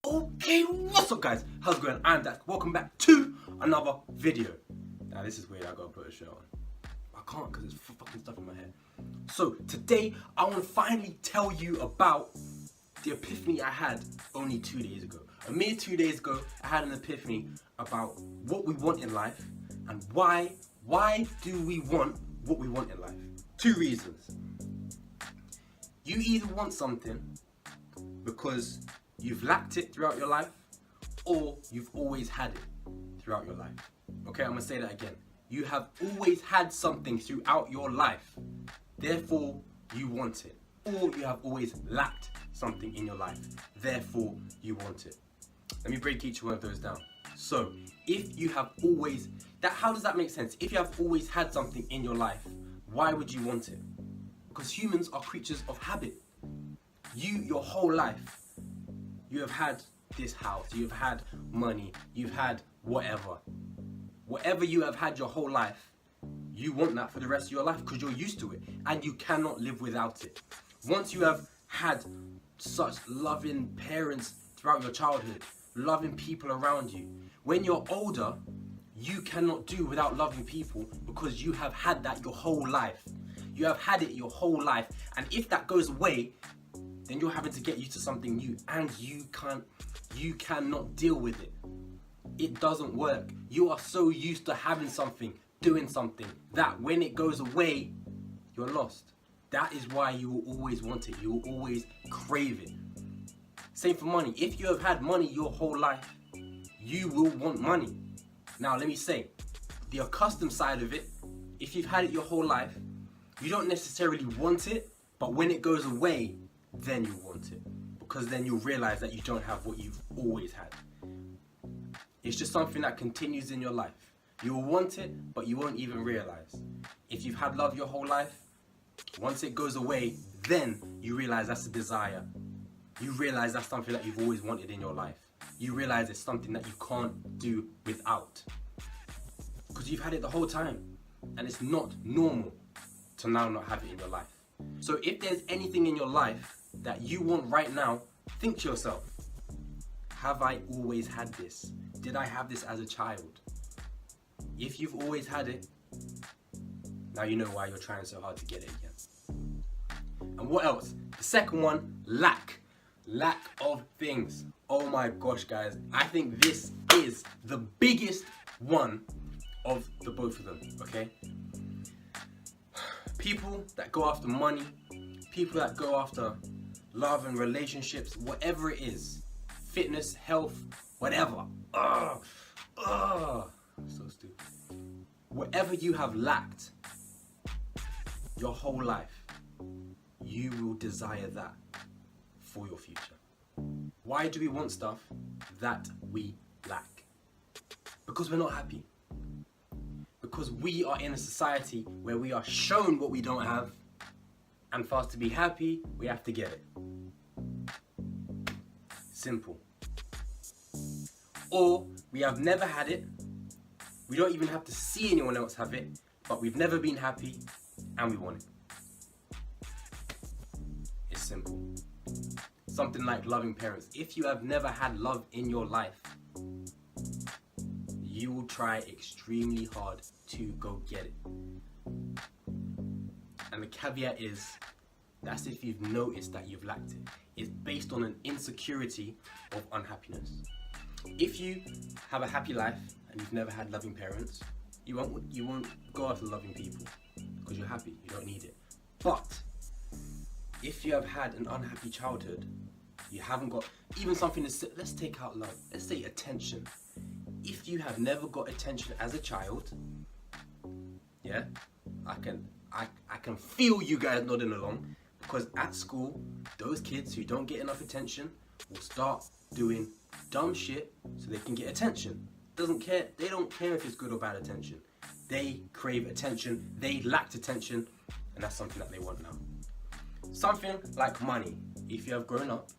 Okay, what's up guys? How's it going? I'm Dak. Welcome back to another video. Now this is weird, I gotta put a shirt on. I can't because there's fucking stuff in my hair. So today I want to finally tell you about the epiphany I had only 2 days ago. A mere 2 days ago, I had an epiphany about what we want in life and why do we want what we want in life. 2 reasons. You either want something because you've lacked it throughout your life, or you've always had it throughout your life. Okay, I'm gonna say that again. You have always had something throughout your life, therefore you want it. Or you have always lacked something in your life, therefore you want it. Let me break each one of those down. So, if you have always, how does that make sense? If you have always had something in your life, why would you want it? Because humans are creatures of habit. Your whole life, you have had this house, you've had money, you've had whatever. Whatever you have had your whole life, you want that for the rest of your life because you're used to it and you cannot live without it. Once you have had such loving parents throughout your childhood, loving people around you, when you're older, you cannot do without loving people because you have had that your whole life. You have had it your whole life, and if that goes away, then you're having to get used to something new, and you cannot deal with it. It doesn't work. You are so used to having something, doing something, that when it goes away, you're lost. That is why you will always want it. You will always crave it. Same for money. If you have had money your whole life, you will want money. Now let me say, the accustomed side of it, if you've had it your whole life, you don't necessarily want it, but when it goes away, then you want it. Because then you'll realize that you don't have what you've always had. It's just something that continues in your life. You'll want it, but you won't even realize. If you've had love your whole life, once it goes away, then you realize that's a desire. You realize that's something that you've always wanted in your life. You realize it's something that you can't do without. Because you've had it the whole time. And it's not normal to now not have it in your life. So if there's anything in your life that you want right now, think to yourself, have I always had this? Did I have this as a child? If you've always had it, now you know why you're trying so hard to get it again. And what else? The second one, lack. Lack of things. Oh my gosh, guys. I think this is the biggest one of the both of them, okay? People that go after money, people that go after love and relationships, whatever it is, fitness, health, whatever. So stupid. Whatever you have lacked your whole life, you will desire that for your future. Why do we want stuff that we lack? Because we're not happy. Because we are in a society where we are shown what we don't have, and for us to be happy, we have to get it. Simple. Or we have never had it, we don't even have to see anyone else have it, but we've never been happy and we want it. It's simple. Something like loving parents. If you have never had love in your life, you will try extremely hard to go get it. And the caveat is, that's if you've noticed that you've lacked it. It's based on an insecurity of unhappiness. If you have a happy life and you've never had loving parents, you won't go after loving people because you're happy, you don't need it. But if you have had an unhappy childhood, you haven't got even something to, let's take out love, let's say attention. If you have never got attention as a child, yeah, I can feel you guys nodding along, because at school, those kids who don't get enough attention will start doing dumb shit so they can get attention. They don't care if it's good or bad attention. They crave attention, they lacked attention, and that's something that they want now. Something like money. If you have grown up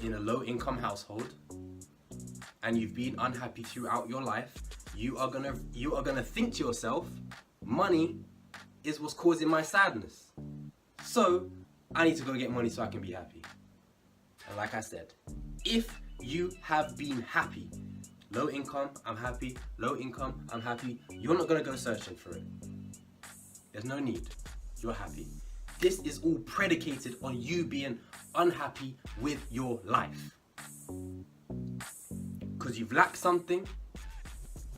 in a low income household and you've been unhappy throughout your life, you are gonna think to yourself, money is what's causing my sadness. So I need to go get money so I can be happy. And like I said, if you have been happy, low income, I'm happy, low income, I'm happy, you're not gonna go searching for it. There's no need. You're happy. This is all predicated on you being unhappy with your life. Because you've lacked something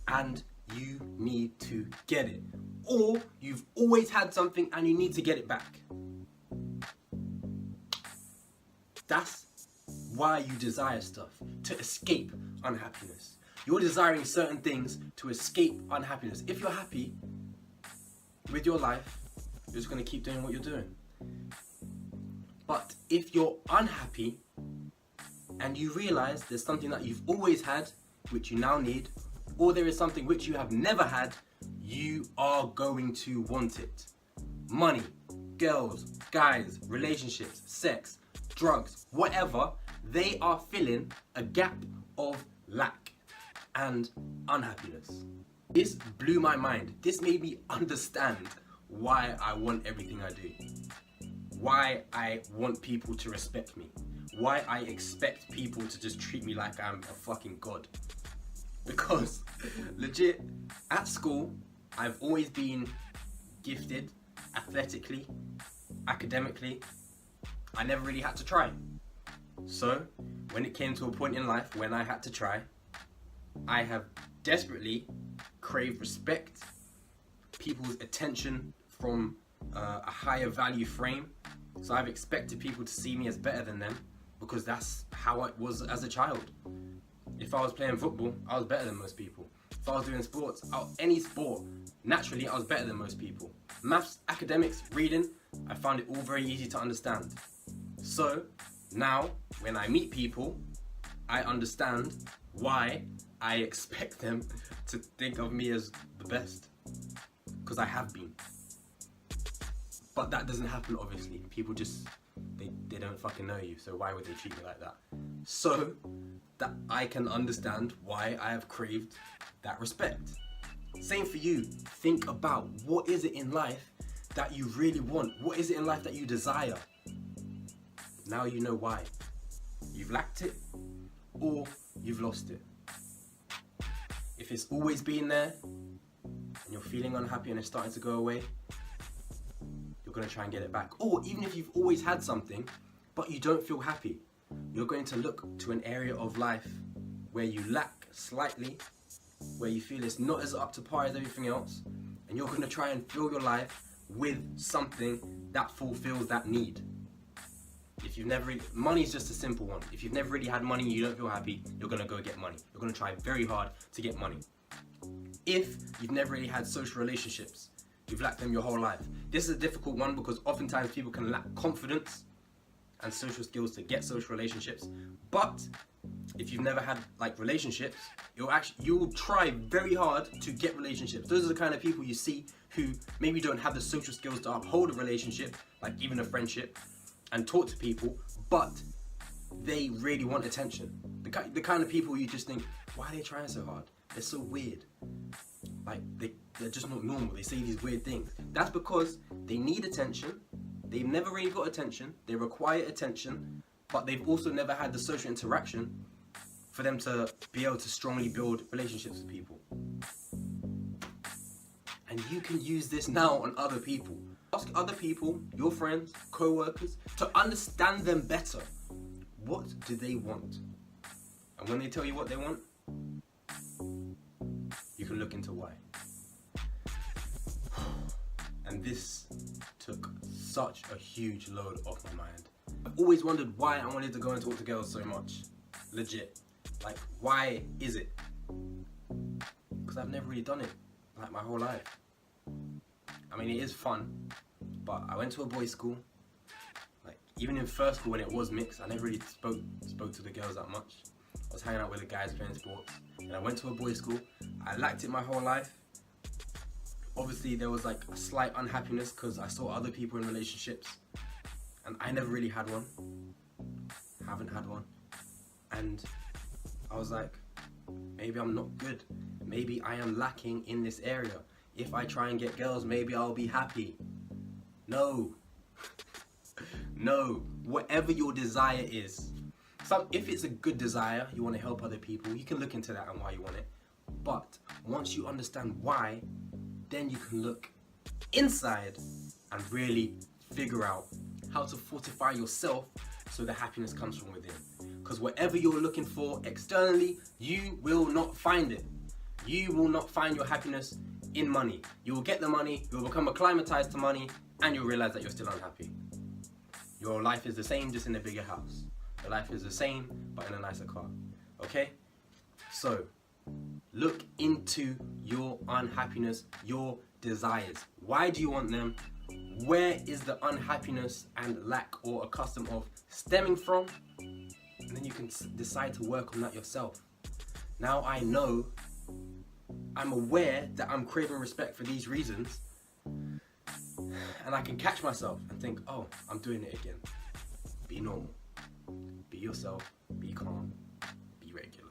and you need to get it. Or you've always had something and you need to get it back. That's why you desire stuff, to escape unhappiness. You're desiring certain things to escape unhappiness. If you're happy with your life, you're just going to keep doing what you're doing. But if you're unhappy and you realize there's something that you've always had, which you now need, or there is something which you have never had, you are going to want it. Money, girls, guys, relationships, sex, drugs, whatever, they are filling a gap of lack and unhappiness. This blew my mind. This made me understand why I want everything I do. Why I want people to respect me. Why I expect people to just treat me like I'm a fucking god. Because, legit, at school, I've always been gifted, athletically, academically. I never really had to try. So, when it came to a point in life when I had to try, I have desperately craved respect, people's attention from a higher value frame. So I've expected people to see me as better than them because that's how I was as a child. If I was playing football, I was better than most people. If I was doing sports, any sport, naturally I was better than most people. Maths, academics, reading, I found it all very easy to understand. So now when I meet people, I understand why I expect them to think of me as the best, because I have been. But that doesn't happen, obviously. People just, they don't fucking know you, so why would they treat me like that? So that I can understand why I have craved that respect. Same for you. Think about, what is it in life that you really want? What is it in life that you desire? Now you know why. You've lacked it, or you've lost it. If it's always been there, and you're feeling unhappy and it's starting to go away, you're going to try and get it back. Or even if you've always had something, but you don't feel happy, you're going to look to an area of life where you lack slightly, where you feel it's not as up to par as everything else, and you're going to try and fill your life with something that fulfills that need. If you've never, money's just a simple one. If you've never really had money and you don't feel happy, you're going to go get money. You're going to try very hard to get money. If you've never really had social relationships, you've lacked them your whole life. This is a difficult one because oftentimes people can lack confidence and social skills to get social relationships. But if you've never had relationships, you'll try very hard to get relationships. Those are the kind of people you see who maybe don't have the social skills to uphold a relationship, like even a friendship, and talk to people, but they really want attention. The kind of people you just think, why are they trying so hard? They're so weird. They're just not normal. They say these weird things. That's because they need attention. They've never really got attention. They require attention, but they've also never had the social interaction for them to be able to strongly build relationships with people. And you can use this now on other people. Ask other people, your friends, co-workers, to understand them better. What do they want? And when they tell you what they want, you can look into why. And this took such a huge load off my mind. I've always wondered why I wanted to go and talk to girls so much. Legit. Why is it? Because I've never really done it, my whole life. I mean, it is fun, but I went to a boys' school. Even in first school when it was mixed, I never really spoke to the girls that much. I was hanging out with the guys playing sports. And I went to a boys' school. I liked it my whole life. Obviously, there was a slight unhappiness because I saw other people in relationships. And I never really had one. Haven't had one. And I was like, maybe I'm not good. Maybe I am lacking in this area. If I try and get girls, maybe I'll be happy. No. No. Whatever your desire is, if it's a good desire, you want to help other people, you can look into that and why you want it. But once you understand why, then you can look inside and really figure out how to fortify yourself so the happiness comes from within. Because whatever you're looking for externally, you will not find it. You will not find your happiness in money. You will get the money, you will become acclimatized to money, and you'll realize that you're still unhappy. Your life is the same, just in a bigger house. Your life is the same, but in a nicer car. Okay? So, look into your unhappiness, your desires. Why do you want them? Where is the unhappiness and lack or a custom of stemming from? And then you can decide to work on that yourself. Now I know, I'm aware that I'm craving respect for these reasons, and I can catch myself and think, oh, I'm doing it again. Be normal. Be yourself. Be calm. Be regular.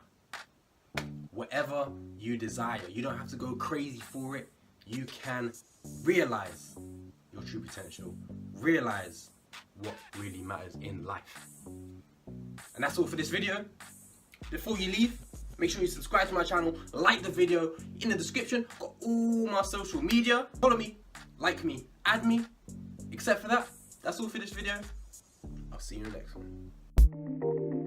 Whatever you desire, you don't have to go crazy for it. You can realize your true potential. Realize what really matters in life. And that's all for this video. Before you leave, make sure you subscribe to my channel, like the video. In the description, got all my social media. Follow me, like me, add me. Except for that, that's all for this video. I'll see you in the next one.